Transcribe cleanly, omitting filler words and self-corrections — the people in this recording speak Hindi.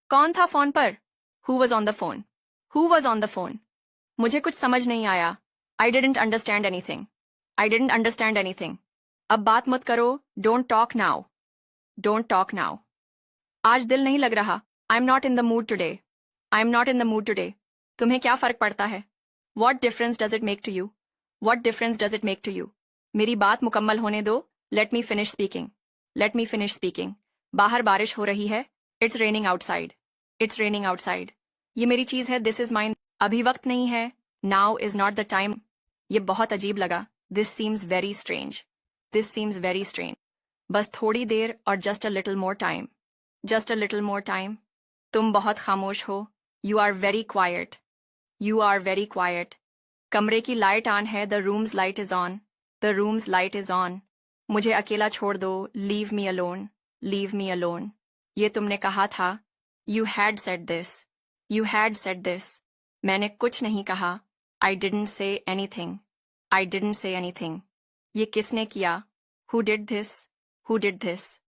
कौन था फोन पर? Who was on the phone? Who was on the phone? मुझे कुछ समझ नहीं आया। I didn't understand anything. I didn't understand anything. अब बात मत करो। Don't talk now. Don't talk now. आज दिल नहीं लग रहा। I am not in the mood today. I am not in the mood today. तुम्हें क्या फर्क पड़ता है? What difference does it make to you? What difference does it make to you? मेरी बात मुकम्मल होने दो। Let me finish speaking. Let me finish speaking. बाहर बारिश हो रही है। It's raining outside. It's raining outside. ये मेरी चीज है। This is mine. अभी वक्त नहीं है। Now is not the time. ये बहुत अजीब लगा। This seems very strange. This seems very strange. बस थोड़ी देर और just a little more time. Just a little more time. तुम बहुत खामोश हो। You are very quiet. You are very quiet. कमरे की लाइट ऑन है। The room's light is on. The room's light is on. मुझे अकेला छोड़ दो। Leave me alone. Leave me alone. ये तुमने कहा था। You had said this. You had said this. मैंने कुछ नहीं कहा। I didn't say anything. I didn't say anything. ये किसने किया? Who did this? Who did this?